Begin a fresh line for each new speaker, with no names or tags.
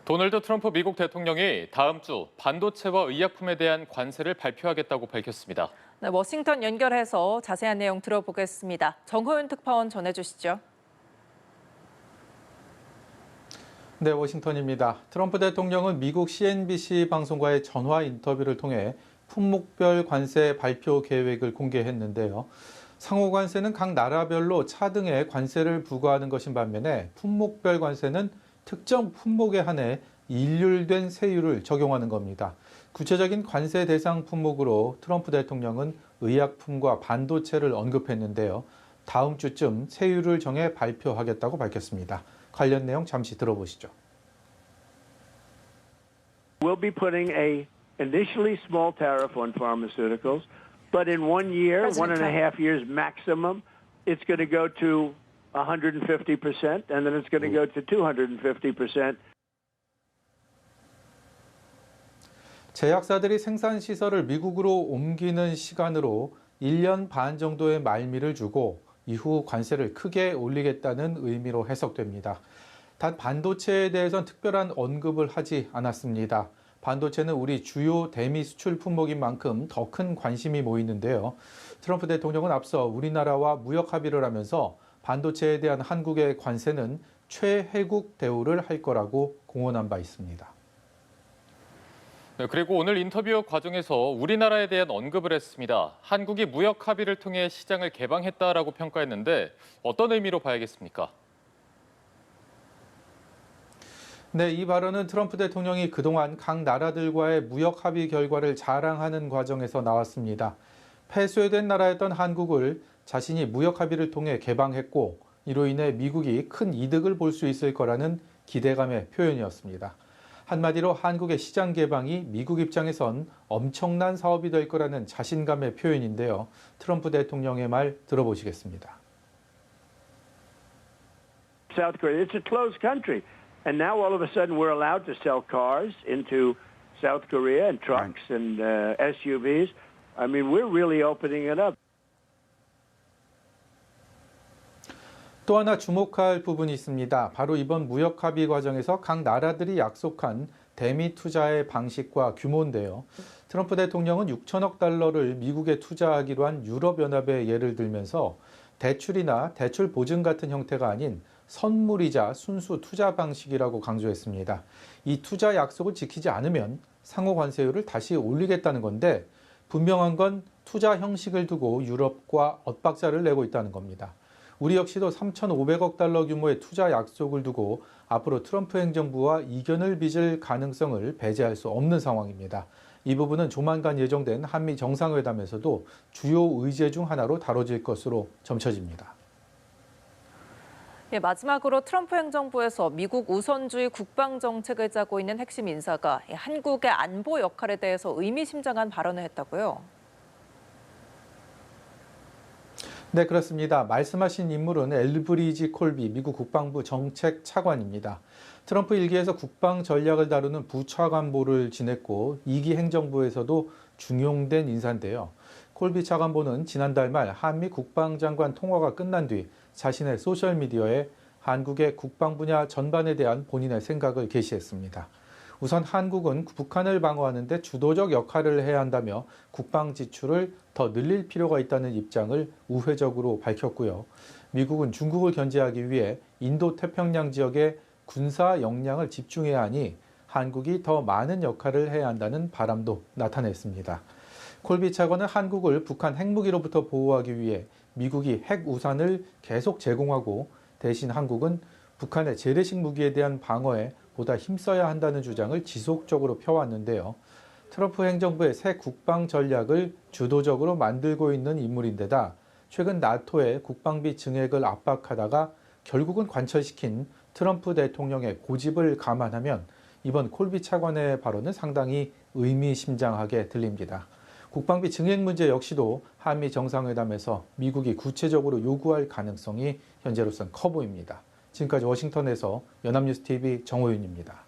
도널드 트럼프 미국 대통령이 다음 주 반도체와 의약품에 대한 관세를 발표하겠다고 밝혔습니다.
네, 워싱턴 연결해서 자세한 내용 들어보겠습니다. 정호윤 특파원 전해주시죠.
네, 워싱턴입니다. 트럼프 대통령은 미국 CNBC 방송과의 전화 인터뷰를 통해 품목별 관세 발표 계획을 공개했는데요. 상호 관세는 각 나라별로 차등의 관세를 부과하는 것인 반면에 품목별 관세는 특정 품목에 한해 일률된 세율을 적용하는 겁니다. 구체적인 관세 대상 품목으로 트럼프 대통령은 의약품과 반도체를 언급했는데요. 다음 주쯤 세율을 정해 발표하겠다고 밝혔습니다. 관련 내용 잠시 들어보시죠.
We'll be putting a initially small tariff on pharmaceuticals, but in 1 year, 1.5 years maximum, it's going to go to 150%, and then it's going to go to 250%.
제약사들이 생산 시설을 미국으로 옮기는 시간으로 1년 반 정도의 말미를 주고 이후 관세를 크게 올리겠다는 의미로 해석됩니다. 단 반도체에 대해선 특별한 언급을 하지 않았습니다. 반도체는 우리 주요 대미 수출 품목인 만큼 더 큰 관심이 모이는데요. 트럼프 대통령은 앞서 우리나라와 무역 합의를 하면서 반도체에 대한 한국의 관세는 최혜국 대우를 할 거라고 공언한 바 있습니다.
네, 그리고 오늘 인터뷰 과정에서 우리나라에 대한 언급을 했습니다. 한국이 무역 합의를 통해 시장을 개방했다라고 평가했는데 어떤 의미로 봐야겠습니까?
네, 이 발언은 트럼프 대통령이 그동안 각 나라들과의 무역 합의 결과를 자랑하는 과정에서 나왔습니다. 폐쇄된 나라였던 한국을 자신이 무역 합의를 통해 개방했고 이로 인해 미국이 큰 이득을 볼 수 있을 거라는 기대감의 표현이었습니다. 한마디로 한국의 시장 개방이 미국 입장에선 엄청난 사업이 될 거라는 자신감의 표현인데요. 트럼프 대통령의 말 들어보시겠습니다.
South Korea, it's a closed country. And now all of a sudden we're allowed to sell cars into South Korea and trucks and SUVs. I mean, we're really opening it up.
또 하나 주목할 부분이 있습니다. 바로 이번 무역 합의 과정에서 각 나라들이 약속한 대미 투자의 방식과 규모인데요. 트럼프 대통령은 6천억 달러를 미국에 투자하기로 한 유럽연합의 예를 들면서 대출이나 대출 보증 같은 형태가 아닌 선물이자 순수 투자 방식이라고 강조했습니다. 이 투자 약속을 지키지 않으면 상호 관세율을 다시 올리겠다는 건데 분명한 건 투자 형식을 두고 유럽과 엇박자를 내고 있다는 겁니다. 우리 역시도 3,500억 달러 규모의 투자 약속을 두고 앞으로 트럼프 행정부와 이견을 빚을 가능성을 배제할 수 없는 상황입니다. 이 부분은 조만간 예정된 한미 정상회담에서도 주요 의제 중 하나로 다뤄질 것으로 점쳐집니다.
예, 마지막으로 트럼프 행정부에서 미국 우선주의 국방 정책을 짜고 있는 핵심 인사가 한국의 안보 역할에 대해서 의미심장한 발언을 했다고요?
네, 그렇습니다. 말씀하신 인물은 엘브리지 콜비 미국 국방부 정책 차관입니다. 트럼프 일기에서 국방 전략을 다루는 부차관보를 지냈고 2기 행정부에서도 중용된 인사인데요. 콜비 차관보는 지난달 말 한미 국방장관 통화가 끝난 뒤 자신의 소셜미디어에 한국의 국방 분야 전반에 대한 본인의 생각을 게시했습니다. 우선 한국은 북한을 방어하는 데 주도적 역할을 해야 한다며 국방 지출을 더 늘릴 필요가 있다는 입장을 우회적으로 밝혔고요. 미국은 중국을 견제하기 위해 인도 태평양 지역에 군사 역량을 집중해야 하니 한국이 더 많은 역할을 해야 한다는 바람도 나타냈습니다. 콜비 차관은 한국을 북한 핵무기로부터 보호하기 위해 미국이 핵 우산을 계속 제공하고 대신 한국은 북한의 재래식 무기에 대한 방어에 보다 힘써야 한다는 주장을 지속적으로 펴왔는데요. 트럼프 행정부의 새 국방 전략을 주도적으로 만들고 있는 인물인데다 최근 나토의 국방비 증액을 압박하다가 결국은 관철시킨 트럼프 대통령의 고집을 감안하면 이번 콜비 차관의 발언은 상당히 의미심장하게 들립니다. 국방비 증액 문제 역시도 한미 정상회담에서 미국이 구체적으로 요구할 가능성이 현재로선 커 보입니다. 지금까지 워싱턴에서 연합뉴스TV 정호윤입니다.